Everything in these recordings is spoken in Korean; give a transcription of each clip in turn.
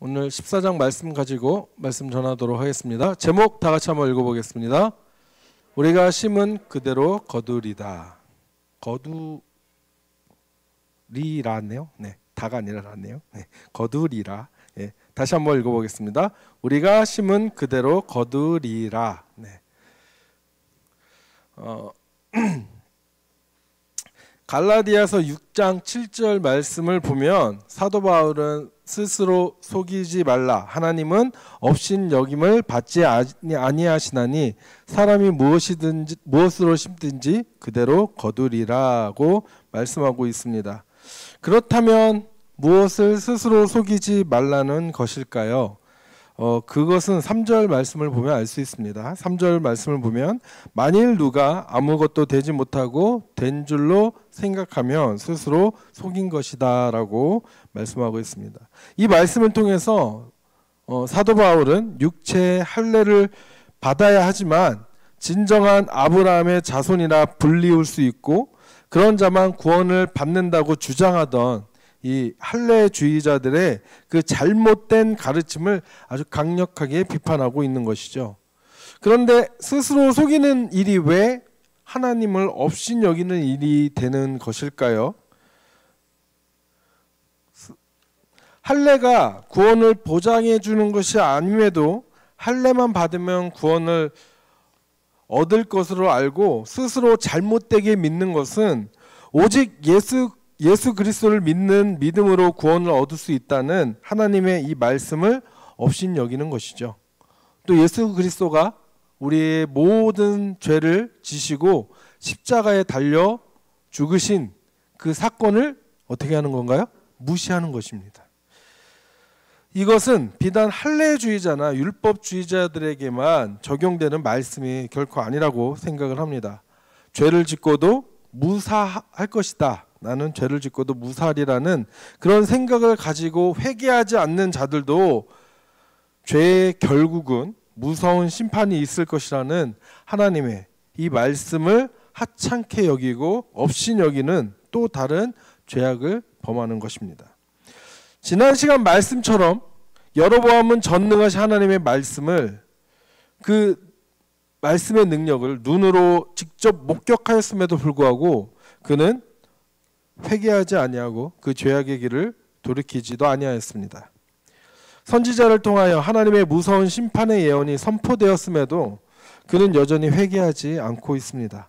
오늘 14장 말씀 가지고 말씀 전하도록 하겠습니다. 제목 다 같이 한번 읽어보겠습니다. 우리가 심은 그대로 거두리다. 거두리라네요. 네, 다가 아니라 라네요. 네, 거두리라. 예, 다시 한번 읽어보겠습니다. 우리가 심은 그대로 거두리라. 네. 갈라디아서 6장 7절 말씀을 보면 사도 바울은 스스로 속이지 말라. 하나님은 업신 여김을 받지 아니하시나니 사람이 무엇으로 심든지 그대로 거두리라고 말씀하고 있습니다. 그렇다면 무엇을 스스로 속이지 말라는 것일까요? 그것은 3절 말씀을 보면 알 수 있습니다. 3절 말씀을 보면 만일 누가 아무것도 되지 못하고 된 줄로 생각하면 스스로 속인 것이다 라고 말씀하고 있습니다. 이 말씀을 통해서 사도 바울은 육체의 할례를 받아야 하지만 진정한 아브라함의 자손이라 불리울 수 있고 그런 자만 구원을 받는다고 주장하던 이 할례주의자들의 그 잘못된 가르침을 아주 강력하게 비판하고 있는 것이죠. 그런데 스스로 속이는 일이 왜 하나님을 업신 여기는 일이 되는 것일까요? 할례가 구원을 보장해 주는 것이 아님에도 할례만 받으면 구원을 얻을 것으로 알고 스스로 잘못되게 믿는 것은 오직 예수 그리스도를 믿는 믿음으로 구원을 얻을 수 있다는 하나님의 이 말씀을 업신 여기는 것이죠. 또 예수 그리스도가 우리의 모든 죄를 지시고 십자가에 달려 죽으신 그 사건을 어떻게 하는 건가요? 무시하는 것입니다. 이것은 비단 할례주의자나 율법주의자들에게만 적용되는 말씀이 결코 아니라고 생각을 합니다. 죄를 짓고도 무사할 것이다. 나는 죄를 짓고도 무사하리라는 그런 생각을 가지고 회개하지 않는 자들도 죄의 결국은 무서운 심판이 있을 것이라는 하나님의 이 말씀을 하찮게 여기고 업신 여기는 또 다른 죄악을 범하는 것입니다. 지난 시간 말씀처럼 여로보암은 전능하신 하나님의 말씀을 그 말씀의 능력을 눈으로 직접 목격하였음에도 불구하고 그는 회개하지 아니하고 그 죄악의 길을 돌이키지도 아니하였습니다. 선지자를 통하여 하나님의 무서운 심판의 예언이 선포되었음에도 그는 여전히 회개하지 않고 있습니다.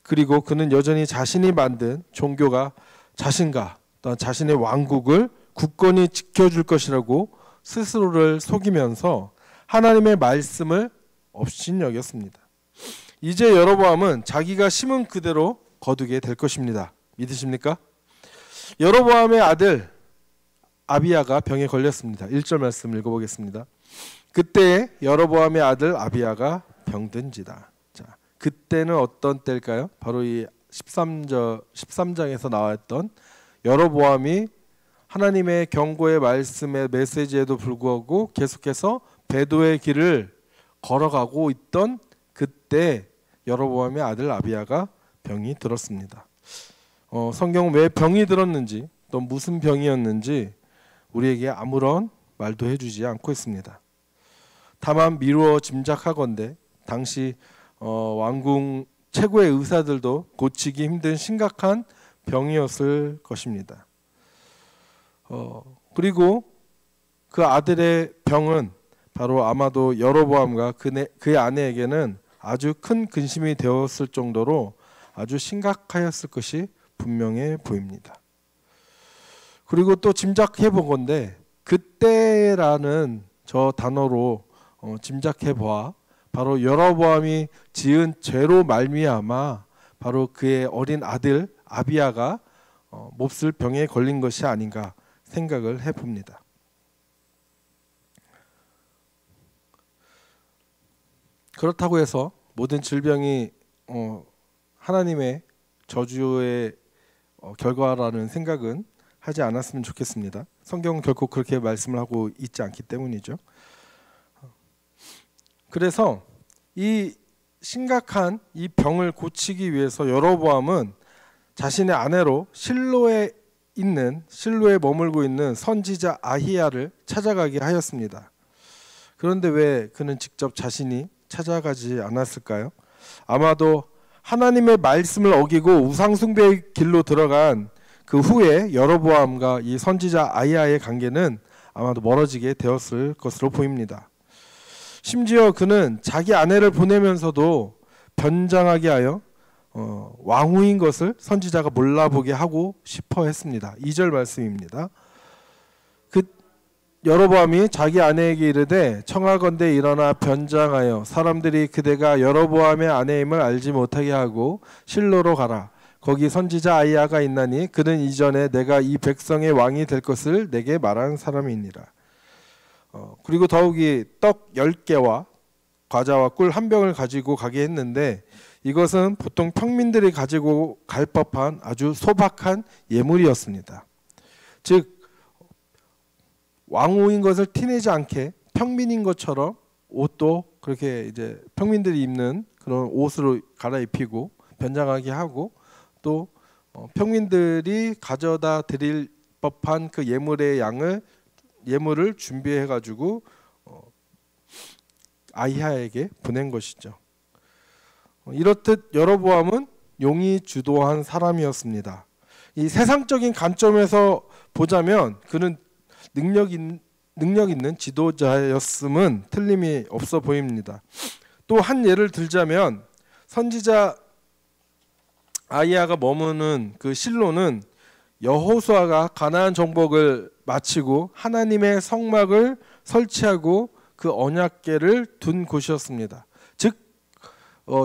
그리고 그는 여전히 자신이 만든 종교가 자신과 또한 자신의 왕국을 굳건히 지켜줄 것이라고 스스로를 속이면서 하나님의 말씀을 업신 여겼습니다. 이제 여로보암은 자기가 심은 그대로 거두게 될 것입니다. 믿으십니까? 여로보암의 아들 아비야가 병에 걸렸습니다. 1절 말씀 읽어보겠습니다. 그때 여로보암의 아들 아비야가 병든지다. 자, 그때는 어떤 때일까요? 바로 이 13장에서 나왔던 여로보암이 하나님의 경고의 말씀의 메시지에도 불구하고 계속해서 배도의 길을 걸어가고 있던 그때 여로보암의 아들 아비야가 병이 들었습니다. 성경은 왜 병이 들었는지 또 무슨 병이었는지 우리에게 아무런 말도 해주지 않고 있습니다. 다만 미루어 짐작하건대 당시 왕궁 최고의 의사들도 고치기 힘든 심각한 병이었을 것입니다. 그리고 그 아들의 병은 바로 아마도 여로보암과 그의 아내에게는 아주 큰 근심이 되었을 정도로 아주 심각하였을 것이 분명해 보입니다. 그리고 또 짐작해 보건대 그때라는 저 단어로 짐작해 보아 바로 여로보암이 지은 죄로 말미암아 바로 그의 어린 아들 아비야가 몹쓸 병에 걸린 것이 아닌가 생각을 해봅니다. 그렇다고 해서 모든 질병이 하나님의 저주의 결과라는 생각은 하지 않았으면 좋겠습니다. 성경은 결코 그렇게 말씀을 하고 있지 않기 때문이죠. 그래서 이 심각한 이 병을 고치기 위해서 여로보암은 자신의 아내로 실로에 있는 실로에 머물고 있는 선지자 아히야를 찾아가게 하였습니다. 그런데 왜 그는 직접 자신이 찾아가지 않았을까요? 아마도 하나님의 말씀을 어기고 우상 숭배의 길로 들어간 그 후에 여로보암과 이 선지자 아히야의 관계는 아마도 멀어지게 되었을 것으로 보입니다. 심지어 그는 자기 아내를 보내면서도 변장하게 하여 왕후인 것을 선지자가 몰라보게 하고 싶어 했습니다. 2절 말씀입니다. 그 여로보암이 자기 아내에게 이르되 청하건대 일어나 변장하여 사람들이 그대가 여로보암의 아내임을 알지 못하게 하고 실로로 가라. 거기 선지자 아히야가 있나니 그는 이전에 내가 이 백성의 왕이 될 것을 내게 말한 사람이니라. 그리고 더욱이 떡 10개와 과자와 꿀 한 병을 가지고 가게 했는데 이것은 보통 평민들이 가지고 갈 법한 아주 소박한 예물이었습니다. 즉 왕후인 것을 티내지 않게 평민인 것처럼 옷도 그렇게 이제 평민들이 입는 그런 옷으로 갈아입히고 변장하게 하고 또 평민들이 가져다 드릴 법한 그 예물을 준비해 가지고 아히야에게 보낸 것이죠. 이렇듯 여로보암은 용이 주도한 사람이었습니다. 이 세상적인 관점에서 보자면 그는 능력 있는 지도자였음은 틀림이 없어 보입니다. 또 한 예를 들자면 선지자 아히야가 머무는 그 실로는 여호수아가 가나안 정복을 마치고 하나님의 성막을 설치하고 그 언약궤를 둔 곳이었습니다. 즉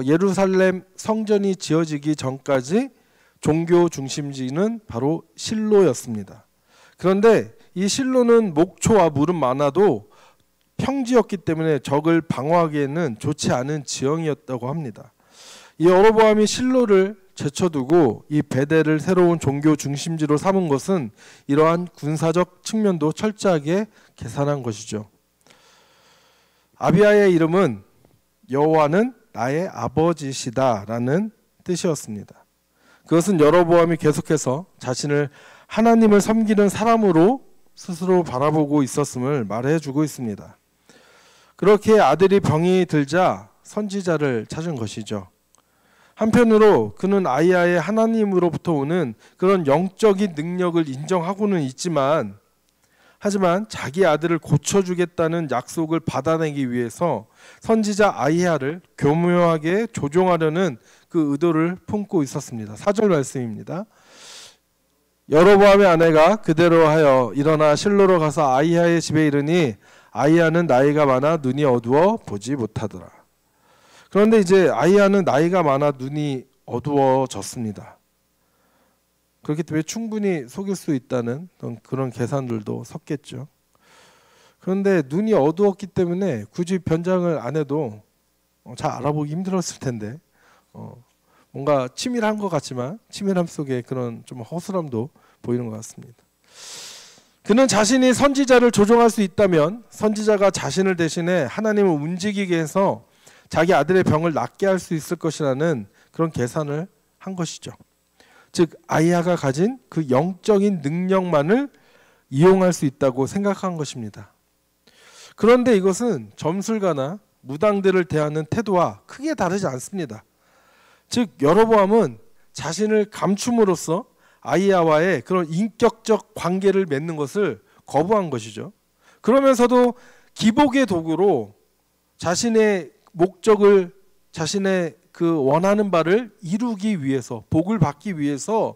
예루살렘 성전이 지어지기 전까지 종교 중심지는 바로 실로였습니다. 그런데 이 실로는 목초와 물은 많아도 평지였기 때문에 적을 방어하기에는 좋지 않은 지형이었다고 합니다. 이 여로보암이 실로를 제쳐두고 이 베델을 새로운 종교 중심지로 삼은 것은 이러한 군사적 측면도 철저하게 계산한 것이죠. 아비야의 이름은 여호와는 나의 아버지시다라는 뜻이었습니다. 그것은 여로보암이 계속해서 자신을 하나님을 섬기는 사람으로 스스로 바라보고 있었음을 말해주고 있습니다. 그렇게 아들이 병이 들자 선지자를 찾은 것이죠. 한편으로 그는 아히야의 하나님으로부터 오는 그런 영적인 능력을 인정하고는 있지만 하지만 자기 아들을 고쳐주겠다는 약속을 받아내기 위해서 선지자 아히야를 교묘하게 조종하려는 그 의도를 품고 있었습니다. 4절 말씀입니다. 여로보암의 아내가 그대로 하여 일어나 실로로 가서 아히야의 집에 이르니 아히야는 나이가 많아 눈이 어두워 보지 못하더라. 그런데 이제 아히야는 나이가 많아 눈이 어두워졌습니다. 그렇기 때문에 충분히 속일 수 있다는 그런 계산들도 섰겠죠. 그런데 눈이 어두웠기 때문에 굳이 변장을 안 해도 잘 알아보기 힘들었을 텐데 뭔가 치밀한 것 같지만 치밀함 속에 그런 좀 허술함도 보이는 것 같습니다. 그는 자신이 선지자를 조종할 수 있다면 선지자가 자신을 대신해 하나님을 움직이게 해서 자기 아들의 병을 낫게 할 수 있을 것이라는 그런 계산을 한 것이죠. 즉 아히야가 가진 그 영적인 능력만을 이용할 수 있다고 생각한 것입니다. 그런데 이것은 점술가나 무당들을 대하는 태도와 크게 다르지 않습니다. 즉 여로보암은 자신을 감춤으로써 아히야와의 그런 인격적 관계를 맺는 것을 거부한 것이죠. 그러면서도 기복의 도구로 자신의 목적을 자신의 그 원하는 바를 이루기 위해서 복을 받기 위해서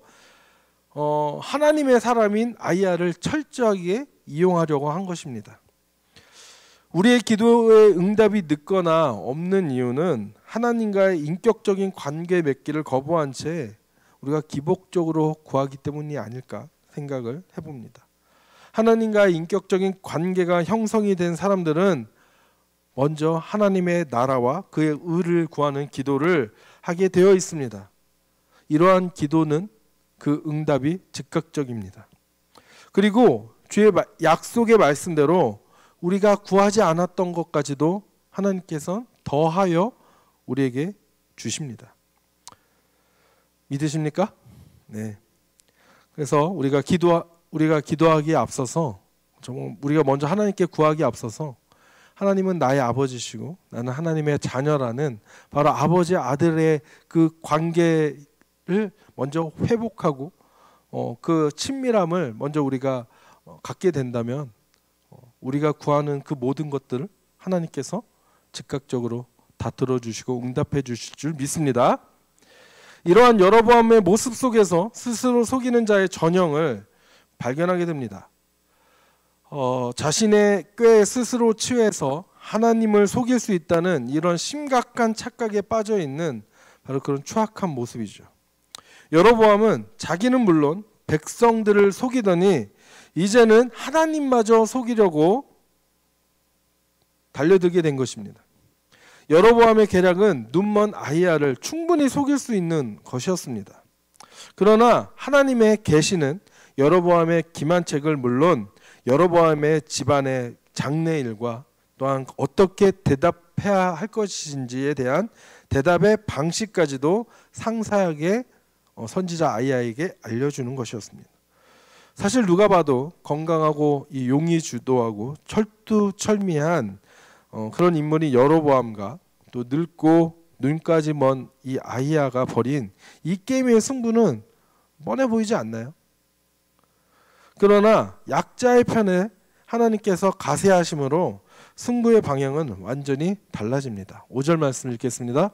하나님의 사람인 아히야를 철저하게 이용하려고 한 것입니다. 우리의 기도의 응답이 늦거나 없는 이유는 하나님과의 인격적인 관계 맺기를 거부한 채 우리가 기복적으로 구하기 때문이 아닐까 생각을 해봅니다. 하나님과의 인격적인 관계가 형성이 된 사람들은 먼저 하나님의 나라와 그의 의를 구하는 기도를 하게 되어 있습니다. 이러한 기도는 그 응답이 즉각적입니다. 그리고 주의 약속의 말씀대로 우리가 구하지 않았던 것까지도 하나님께서 더하여 우리에게 주십니다. 믿으십니까? 네. 그래서 우리가 기도하기에 앞서서 정말 우리가 먼저 하나님께 구하기에 앞서서 하나님은 나의 아버지시고 나는 하나님의 자녀라는 바로 아버지 아들의 그 관계를 먼저 회복하고 그 친밀함을 먼저 우리가 갖게 된다면 우리가 구하는 그 모든 것들을 하나님께서 즉각적으로 다 들어주시고 응답해 주실 줄 믿습니다. 이러한 여로보암의 모습 속에서 스스로 속이는 자의 전형을 발견하게 됩니다. 자신의 꾀에 스스로 취해서 하나님을 속일 수 있다는 이런 심각한 착각에 빠져 있는 바로 그런 추악한 모습이죠. 여로보암은 자기는 물론 백성들을 속이더니 이제는 하나님마저 속이려고 달려들게 된 것입니다. 여로보암의 계략은 눈먼 아히야를 충분히 속일 수 있는 것이었습니다. 그러나 하나님의 계시는 여로보암의 기만책을 물론 여로보암의 집안의 장래일과 또한 어떻게 대답해야 할 것인지에 대한 대답의 방식까지도 상세하게 선지자 아히야에게 알려주는 것이었습니다. 사실 누가 봐도 건강하고 이 용의 주도하고 철두철미한 그런 인물이 여로보암과 또 늙고 눈까지 먼 이 아히야가 벌인 이 게임의 승부는 뻔해 보이지 않나요? 그러나 약자의 편에 하나님께서 가세하심으로 승부의 방향은 완전히 달라집니다. 5절 말씀 읽겠습니다.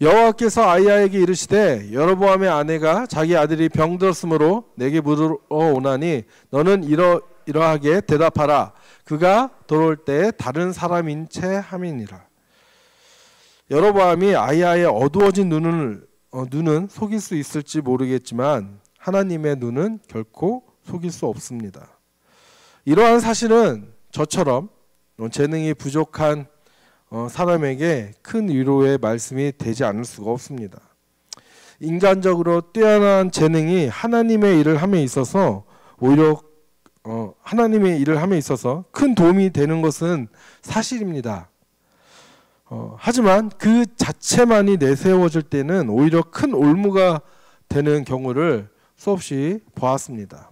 여호와께서 아히야에게 이르시되 여로보암의 아내가 자기 아들이 병들었으므로 내게 물으러 오나니 너는 이러하게 대답하라. 그가 돌아올 때 다른 사람인 채 함이니라. 여로보암이 아히야의 어두워진 눈은 속일 수 있을지 모르겠지만 하나님의 눈은 결코 속일 수 없습니다. 이러한 사실은 저처럼 재능이 부족한 사람에게 큰 위로의 말씀이 되지 않을 수가 없습니다. 인간적으로 뛰어난 재능이 하나님의 일을 함에 있어서 오히려 하나님의 일을 함에 있어서 큰 도움이 되는 것은 사실입니다. 하지만 그 자체만이 내세워질 때는 오히려 큰 올무가 되는 경우를 수없이 보았습니다.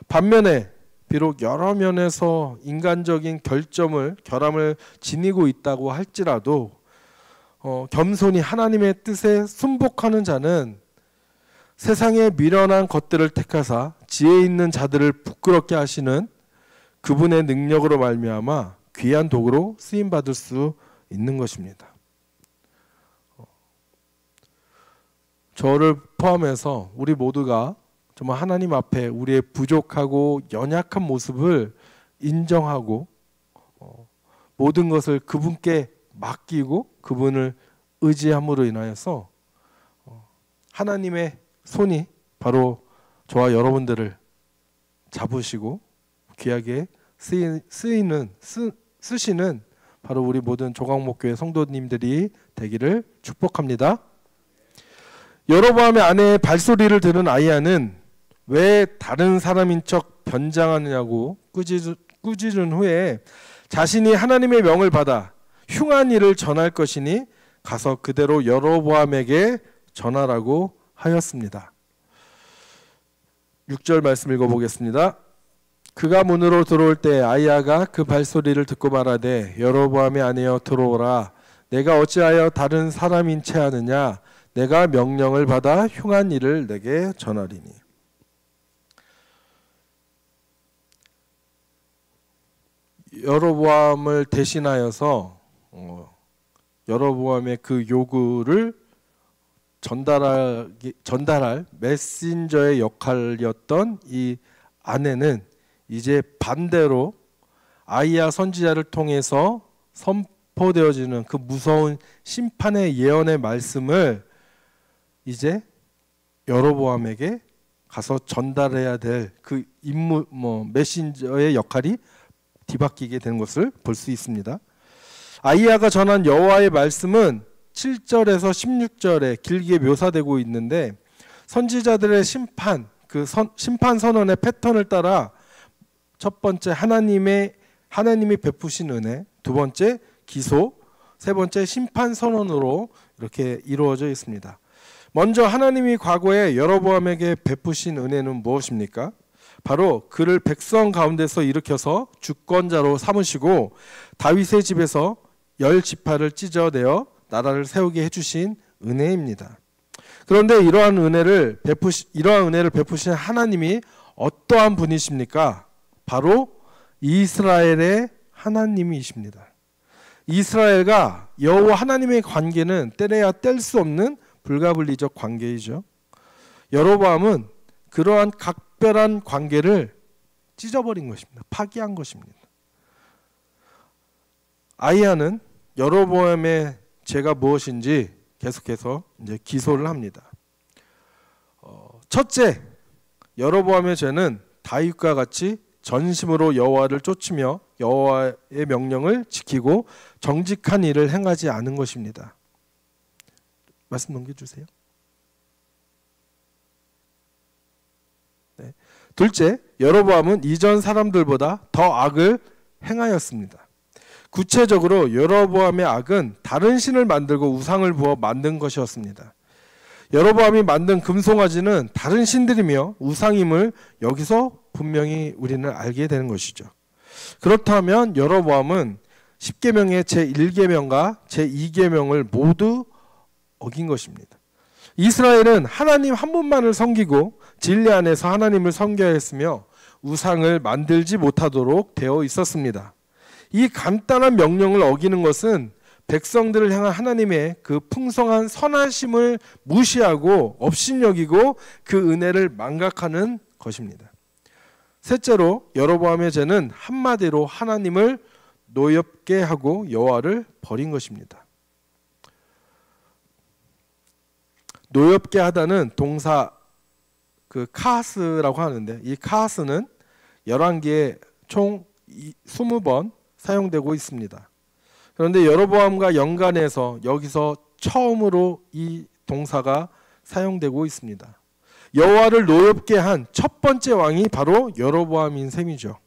반면에 비록 여러 면에서 인간적인 결함을 지니고 있다고 할지라도 겸손히 하나님의 뜻에 순복하는 자는 세상의 미련한 것들을 택하사 지혜 있는 자들을 부끄럽게 하시는 그분의 능력으로 말미암아 귀한 도구로 쓰임받을 수 있는 것입니다. 저를 포함해서 우리 모두가 정말 하나님 앞에 우리의 부족하고 연약한 모습을 인정하고 모든 것을 그분께 맡기고 그분을 의지함으로 인하여서 하나님의 손이 바로 저와 여러분들을 잡으시고 귀하게 쓰시는 바로 우리 모든 조각목교회 성도님들이 되기를 축복합니다. 여로보암의 아내의 발소리를 들은 아히야는 왜 다른 사람인 척 변장하느냐고 꾸짖은 후에 자신이 하나님의 명을 받아 흉한 일을 전할 것이니 가서 그대로 여로보암에게 전하라고 하였습니다. 6절 말씀 읽어보겠습니다. 그가 문으로 들어올 때 아히야가 그 발소리를 듣고 말하되 여로보암의 아내여 들어오라. 내가 어찌하여 다른 사람인 채 하느냐. 내가 명령을 받아 흉한 일을 내게 전하리니. 여로보암을 대신하여서 여로보암의 그 요구를 전달할 메신저의 역할이었던 이 아내는 이제 반대로 아히야 선지자를 통해서 선포되어지는 그 무서운 심판의 예언의 말씀을 이제 여로보암에게 가서 전달해야 될 그 임무 메신저의 역할이 뒤바뀌게 되는 것을 볼 수 있습니다. 아히야가 전한 여호와의 말씀은 7절에서 16절에 길게 묘사되고 있는데 선지자들의 심판, 심판 선언의 패턴을 따라 첫 번째 하나님이 베푸신 은혜, 두 번째 기소, 세 번째 심판 선언으로 이렇게 이루어져 있습니다. 먼저 하나님이 과거에 여로보암에게 베푸신 은혜는 무엇입니까? 바로 그를 백성 가운데서 일으켜서 주권자로 삼으시고 다윗의 집에서 10지파를 찢어내어 나라를 세우게 해주신 은혜입니다. 그런데 이러한 은혜를 베푸신 하나님이 어떠한 분이십니까? 바로 이스라엘의 하나님이십니다. 이스라엘과 여호와 하나님의 관계는 떼내야 뗄 수 없는 불가분리적 관계이죠. 여로보암은 그러한 각별한 관계를 찢어버린 것입니다. 파기한 것입니다. 아히야는 여로보암의 죄가 무엇인지 계속해서 이제 기소를 합니다. 첫째, 여로보암의 죄는 다윗과 같이 전심으로 여호와를 쫓으며 여호와의 명령을 지키고 정직한 일을 행하지 않은 것입니다. 말씀 넘겨주세요. 네. 둘째, 여로보암은 이전 사람들보다 더 악을 행하였습니다. 구체적으로 여로보암의 악은 다른 신을 만들고 우상을 부어 만든 것이었습니다. 여로보암이 만든 금송아지는 다른 신들이며 우상임을 여기서 분명히 우리는 알게 되는 것이죠. 그렇다면 여로보암은 10계명의 제1계명과 제2계명을 모두 어긴 것입니다. 이스라엘은 하나님 한 분만을 섬기고 진리 안에서 하나님을 섬겨야 했으며 우상을 만들지 못하도록 되어 있었습니다. 이 간단한 명령을 어기는 것은 백성들을 향한 하나님의 그 풍성한 선하심을 무시하고 업신여기고 그 은혜를 망각하는 것입니다. 셋째로 여로보암의 죄는 한마디로 하나님을 노엽게 하고 여호와를 버린 것입니다. 노엽게 하다는 동사 그 카하스라고 하는데, 이 카하스는 열왕기에 총 20번 사용되고 있습니다. 그런데 여로보암과 연관해서 여기서 처음으로 이 동사가 사용되고 있습니다. 여호와를 노엽게 한 첫 번째 왕이 바로 여로보암인 셈이죠.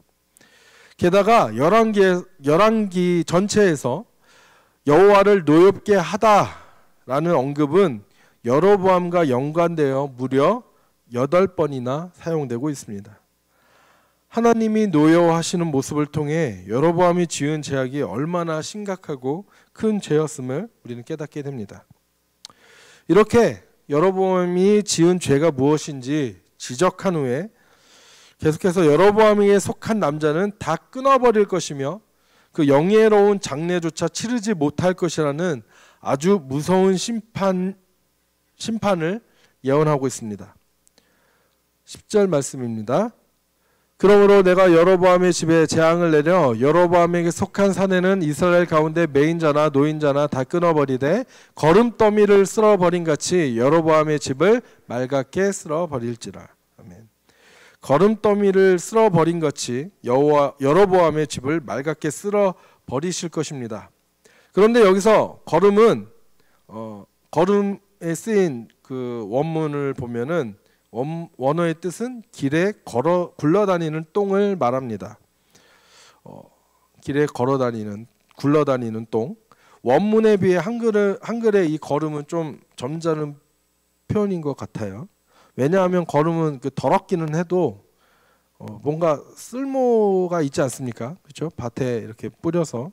게다가 열왕기 전체에서 여호와를 노엽게 하다라는 언급은 여로보암과 연관되어 무려 8번이나 사용되고 있습니다. 하나님이 노여워하시는 모습을 통해 여로보암이 지은 죄악이 얼마나 심각하고 큰 죄였음을 우리는 깨닫게 됩니다. 이렇게 여로보암이 지은 죄가 무엇인지 지적한 후에 계속해서 여로보암에게 속한 남자는 다 끊어버릴 것이며 그 영예로운 장례조차 치르지 못할 것이라는 아주 무서운 심판을 예언하고 있습니다. 10절 말씀입니다. 그러므로 내가 여로보암의 집에 재앙을 내려 여로보암에게 속한 사내는 이스라엘 가운데 매인자나 노인자나 다 끊어버리되 거름더미를 쓸어버린 같이 여로보암의 집을 맑게 쓸어버릴지라. 아멘. 거름더미를 쓸어버린 같이 여로보암의 집을 맑게 쓸어버리실 것입니다. 그런데 여기서 거름은 거름에 쓰인 그 원문을 보면은 원어의 뜻은 길에 굴러다니는 똥을 말합니다. 길에 굴러다니는 똥. 원문에 비해 한글의 이 걸음은 좀 점잖은 표현인 것 같아요. 왜냐하면 걸음은 그 더럽기는 해도 뭔가 쓸모가 있지 않습니까? 그렇죠? 밭에 이렇게 뿌려서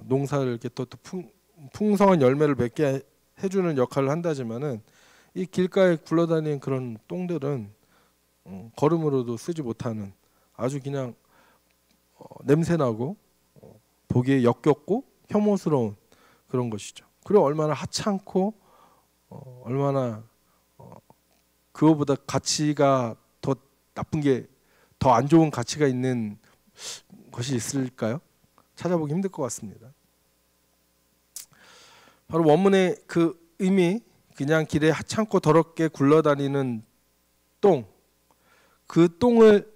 농사를 이렇게 또 풍성한 열매를 맺게 해주는 역할을 한다지만은 이 길가에 굴러다니는 그런 똥들은 걸음으로도 쓰지 못하는 아주 그냥 냄새나고 보기에 역겹고 혐오스러운 그런 것이죠. 그리고 얼마나 하찮고 얼마나 그거보다 가치가 더 나쁜 게 더 안 좋은 가치가 있는 것이 있을까요? 찾아보기 힘들 것 같습니다. 바로 원문의 그 의미, 그냥 길에 하찮고 더럽게 굴러다니는 똥, 그 똥을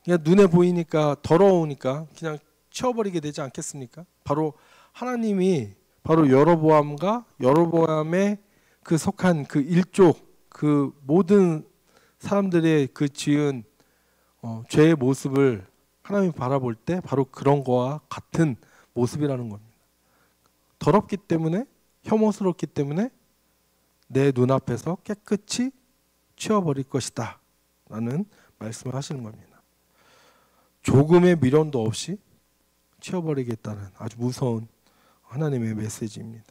그냥 눈에 보이니까 더러우니까 그냥 치워버리게 되지 않겠습니까? 바로 하나님이 바로 여로보암의 그 속한 그 일족, 그 모든 사람들의 그 지은 죄의 모습을 하나님이 바라볼 때 바로 그런 거와 같은 모습이라는 겁니다. 더럽기 때문에, 혐오스럽기 때문에 내 눈앞에서 깨끗이 치워버릴 것이다 라는 말씀을 하시는 겁니다. 조금의 미련도 없이 치워버리겠다는 아주 무서운 하나님의 메시지입니다.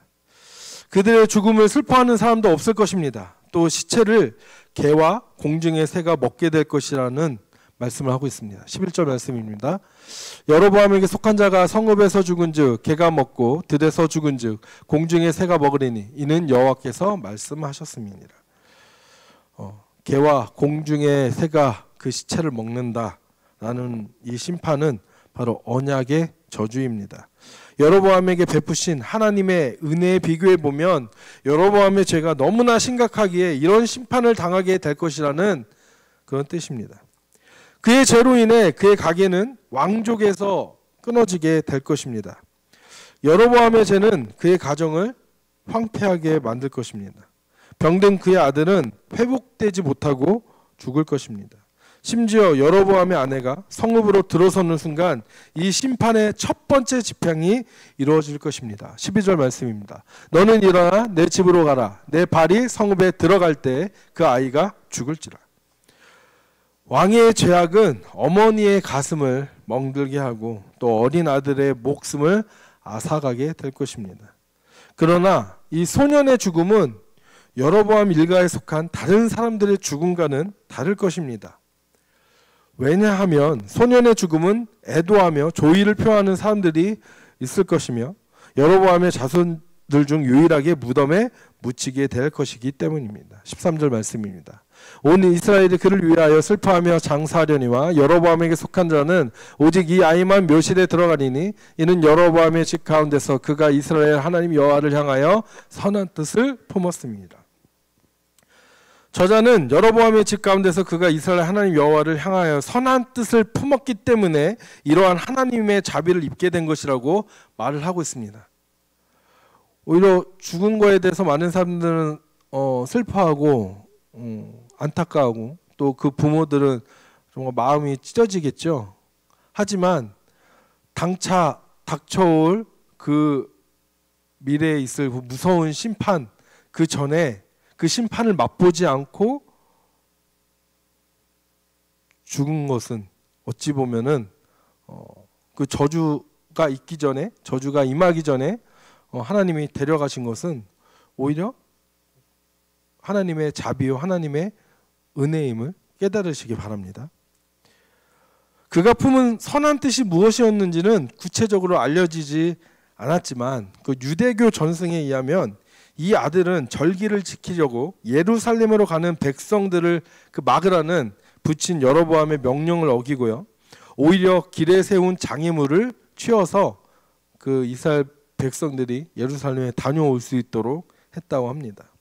그들의 죽음을 슬퍼하는 사람도 없을 것입니다. 또 시체를 개와 공중의 새가 먹게 될 것이라는 말씀을 하고 있습니다. 11절 말씀입니다. 여로보암에게 속한 자가 성읍에서 죽은즉 개가 먹고 들에서 죽은즉 공중의 새가 먹으리니 이는 여호와께서 말씀하셨음이니라. 개와 공중의 새가 그 시체를 먹는다라는 이 심판은 바로 언약의 저주입니다. 여로보암에게 베푸신 하나님의 은혜에 비교해 보면 여로보암의 죄가 너무나 심각하기에 이런 심판을 당하게 될 것이라는 그런 뜻입니다. 그의 죄로 인해 그의 가계는 왕족에서 끊어지게 될 것입니다. 여로보암의 죄는 그의 가정을 황폐하게 만들 것입니다. 병든 그의 아들은 회복되지 못하고 죽을 것입니다. 심지어 여로보암의 아내가 성읍으로 들어서는 순간 이 심판의 첫 번째 집행이 이루어질 것입니다. 12절 말씀입니다. 너는 일어나 내 집으로 가라. 내 발이 성읍에 들어갈 때 그 아이가 죽을지라. 왕의 죄악은 어머니의 가슴을 멍들게 하고 또 어린 아들의 목숨을 앗아가게 될 것입니다. 그러나 이 소년의 죽음은 여로보암 일가에 속한 다른 사람들의 죽음과는 다를 것입니다. 왜냐하면 소년의 죽음은 애도하며 조의를 표하는 사람들이 있을 것이며 여로보암의 자손들 중 유일하게 무덤에 묻히게 될 것이기 때문입니다. 13절 말씀입니다. 온 이스라엘이 그를 위하여 슬퍼하며 장사하려니와 여로보암에게 속한 자는 오직 이 아이만 묘실에 들어가리니 이는 여로보암의 집 가운데서 그가 이스라엘 하나님 여호와를 향하여 선한 뜻을 품었습니다. 저자는 여로보암의 집 가운데서 그가 이스라엘 하나님 여호와를 향하여 선한 뜻을 품었기 때문에 이러한 하나님의 자비를 입게 된 것이라고 말을 하고 있습니다. 오히려 죽은 거에 대해서 많은 사람들은 슬퍼하고 안타까워하고 또 그 부모들은 정말 마음이 찢어지겠죠. 하지만 당차 닥쳐올 그 미래에 있을 그 무서운 심판 그 전에 그 심판을 맛보지 않고 죽은 것은 어찌 보면은 그 저주가 있기 전에 저주가 임하기 전에 하나님이 데려가신 것은 오히려 하나님의 자비요 하나님의 은혜임을 깨달으시기 바랍니다. 그가 품은 선한 뜻이 무엇이었는지는 구체적으로 알려지지 않았지만 그 유대교 전승에 의하면 이 아들은 절기를 지키려고 예루살렘으로 가는 백성들을 막으라는 붙인 여로보암의 명령을 어기고요. 오히려 길에 세운 장애물을 치워서 그 이스라엘 백성들이 예루살렘에 다녀올 수 있도록 했다고 합니다.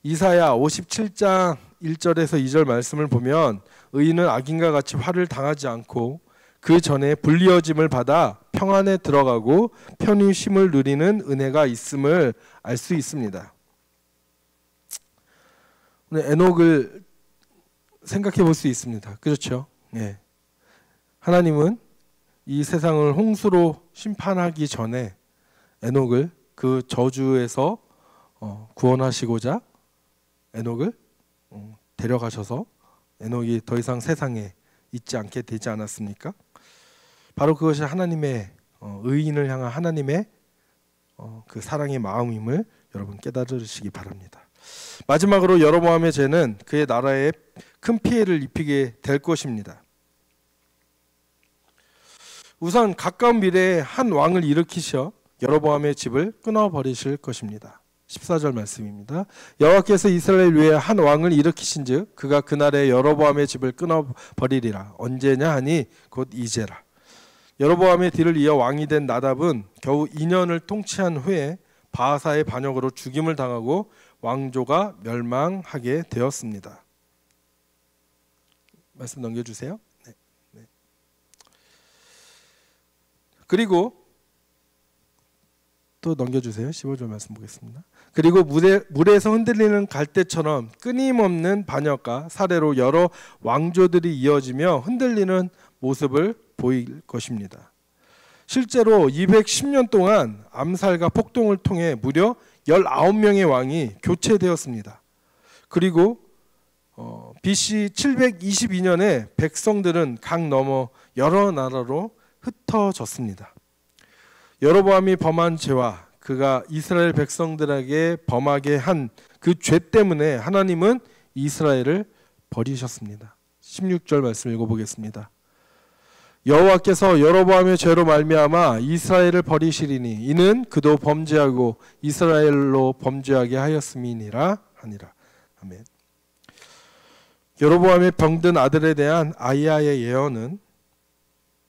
이사야 57장 1절에서 2절 말씀을 보면 의인은 악인과 같이 화를 당하지 않고 그 전에 불리어짐을 받아 평안에 들어가고 편히 쉼을 누리는 은혜가 있음을 알 수 있습니다. 오늘 에녹을 생각해 볼 수 있습니다. 그렇죠? 네. 하나님은 이 세상을 홍수로 심판하기 전에 에녹을 그 저주에서 구원하시고자 에녹을 데려가셔서 에녹이 더 이상 세상에 있지 않게 되지 않았습니까? 바로 그것이 하나님의 의인을 향한 하나님의 그 사랑의 마음임을 여러분 깨달으시기 바랍니다. 마지막으로 여로보암의 죄는 그의 나라에 큰 피해를 입히게 될 것입니다. 우선 가까운 미래에 한 왕을 일으키셔 여로보암의 집을 끊어버리실 것입니다. 14절 말씀입니다. 여호와께서 이스라엘 위에 한 왕을 일으키신즉 그가 그날에 여로보암의 집을 끊어버리리라. 언제냐 하니 곧 이제라. 여로보암의 뒤를 이어 왕이 된 나답은 겨우 2년을 통치한 후에 바하사의 반역으로 죽임을 당하고 왕조가 멸망하게 되었습니다. 말씀 넘겨주세요. 네. 그리고 또 넘겨주세요. 15절 말씀 보겠습니다. 그리고 물에서 흔들리는 갈대처럼 끊임없는 반역과 살해로 여러 왕조들이 이어지며 흔들리는 모습을 보일 것입니다. 실제로 210년 동안 암살과 폭동을 통해 무려 19명의 왕이 교체되었습니다. 그리고 BC 722년에 백성들은 강 너머 여러 나라로 흩어졌습니다. 여로보암이 범한 죄와 그가 이스라엘 백성들에게 범하게 한 그 죄 때문에 하나님은 이스라엘을 버리셨습니다. 16절 말씀 읽어보겠습니다. 여호와께서 여로보암의 죄로 말미암아 이스라엘을 버리시리니 이는 그도 범죄하고 이스라엘로 범죄하게 하였음이니라 하니라. 아멘. 여로보암의 병든 아들에 대한 아히야의 예언은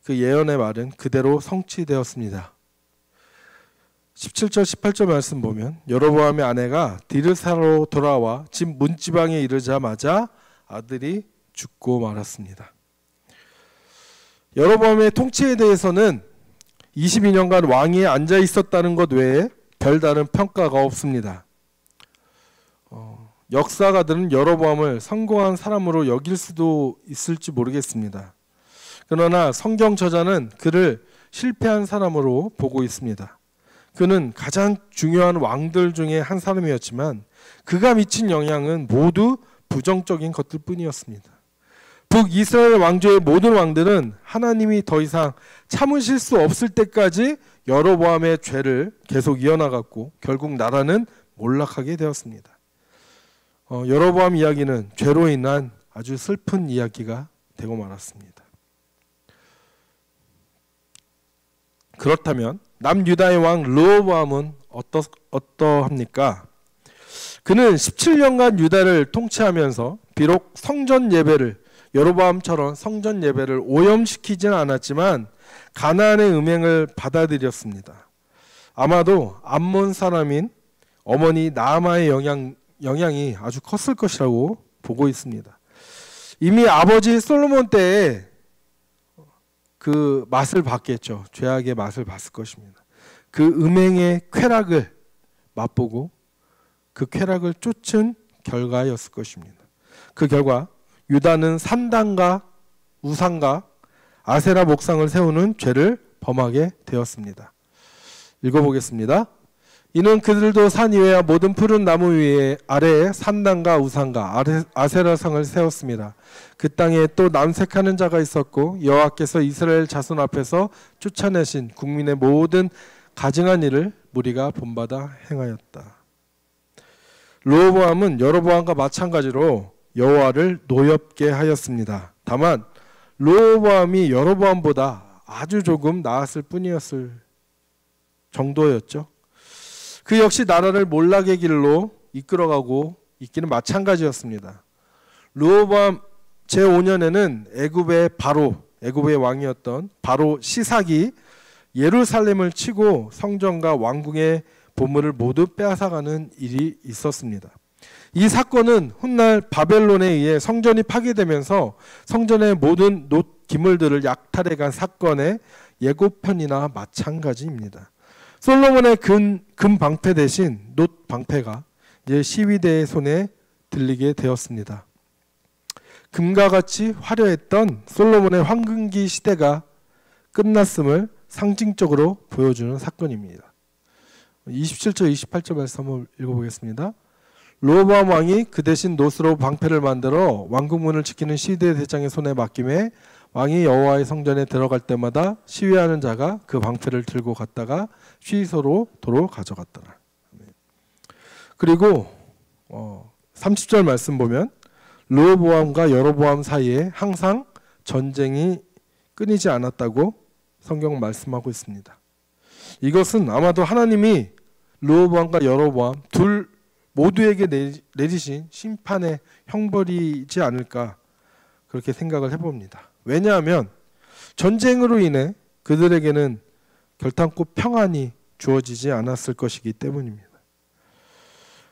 그 예언의 말은 그대로 성취되었습니다. 17절 18절 말씀 보면 여로보암의 아내가 디르사로 돌아와 집 문지방에 이르자마자 아들이 죽고 말았습니다. 여로보암의 통치에 대해서는 22년간 왕위에 앉아 있었다는 것 외에 별다른 평가가 없습니다. 역사가들은 여로보암을 성공한 사람으로 여길 수도 있을지 모르겠습니다. 그러나 성경 저자는 그를 실패한 사람으로 보고 있습니다. 그는 가장 중요한 왕들 중에 한 사람이었지만 그가 미친 영향은 모두 부정적인 것들 뿐이었습니다. 북이스라엘 왕조의 모든 왕들은 하나님이 더 이상 참으실 수 없을 때까지 여로보암의 죄를 계속 이어나갔고 결국 나라는 몰락하게 되었습니다. 여로보암 이야기는 죄로 인한 아주 슬픈 이야기가 되고 말았습니다. 그렇다면 남유다의 왕 르호보암은 어떠합니까? 그는 17년간 유다를 통치하면서 비록 성전 예배를 여로보암처럼 성전 예배를 오염시키지는 않았지만 가나안의 음행을 받아들였습니다. 아마도 암몬 사람인 어머니 나아마의 영향이 아주 컸을 것이라고 보고 있습니다. 이미 아버지 솔로몬 때에 그 맛을 봤겠죠. 죄악의 맛을 봤을 것입니다. 그 음행의 쾌락을 맛보고 그 쾌락을 쫓은 결과였을 것입니다. 그 결과 유다는 산당과 우상과 아세라 목상을 세우는 죄를 범하게 되었습니다. 읽어보겠습니다. 이는 그들도 산 위에와 모든 푸른 나무 위에 아래에 산당과 우상과 아세라상을 세웠습니다. 그 땅에 또 남색하는 자가 있었고 여호와께서 이스라엘 자손 앞에서 쫓아내신 국민의 모든 가증한 일을 무리가 본받아 행하였다. 르호보암은 여로보암과 마찬가지로 여호와를 노엽게 하였습니다. 다만 르호보암이 여로보암보다 아주 조금 나았을 뿐이었을 정도였죠. 그 역시 나라를 몰락의 길로 이끌어가고 있기는 마찬가지였습니다. 르호보암 제5년에는 애굽의 왕이었던 바로 시삭이 예루살렘을 치고 성전과 왕궁의 보물을 모두 빼앗아가는 일이 있었습니다. 이 사건은 훗날 바벨론에 의해 성전이 파괴되면서 성전의 모든 기물들을 약탈해간 사건의 예고편이나 마찬가지입니다. 솔로몬의 금 방패 대신 놋 방패가 이제 시위대의 손에 들리게 되었습니다. 금과 같이 화려했던 솔로몬의 황금기 시대가 끝났음을 상징적으로 보여주는 사건입니다. 27절 28절 말씀 한번 읽어보겠습니다. 르호보암 왕이 그 대신 놋으로 방패를 만들어 왕궁문을 지키는 시위대 대장의 손에 맡김에 왕이 여호와의 성전에 들어갈 때마다 시위하는 자가 그 방패를 들고 갔다가 쉬소로 도로 가져갔더라. 그리고 30절 말씀 보면 르호보암과 여로보암 사이에 항상 전쟁이 끊이지 않았다고 성경은 말씀하고 있습니다. 이것은 아마도 하나님이 르호보암과 여로보암 둘 모두에게 내리신 심판의 형벌이지 않을까 그렇게 생각을 해봅니다. 왜냐하면 전쟁으로 인해 그들에게는 결탄코 평안이 주어지지 않았을 것이기 때문입니다.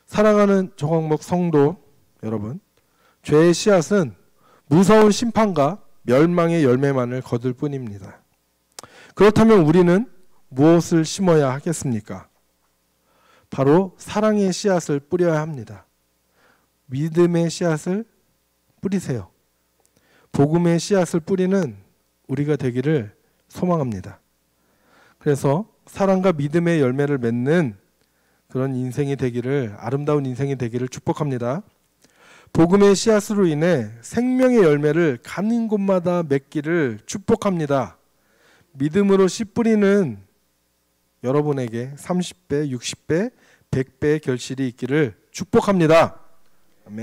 사랑하는 조광목 성도 여러분, 죄의 씨앗은 무서운 심판과 멸망의 열매만을 거둘 뿐입니다. 그렇다면 우리는 무엇을 심어야 하겠습니까? 바로 사랑의 씨앗을 뿌려야 합니다. 믿음의 씨앗을 뿌리세요. 복음의 씨앗을 뿌리는 우리가 되기를 소망합니다. 그래서 사랑과 믿음의 열매를 맺는 그런 인생이 되기를, 아름다운 인생이 되기를 축복합니다. 복음의 씨앗으로 인해 생명의 열매를 가는 곳마다 맺기를 축복합니다. 믿음으로 씨 뿌리는 여러분에게 30배, 60배, 100배의 결실이 있기를 축복합니다. 아멘.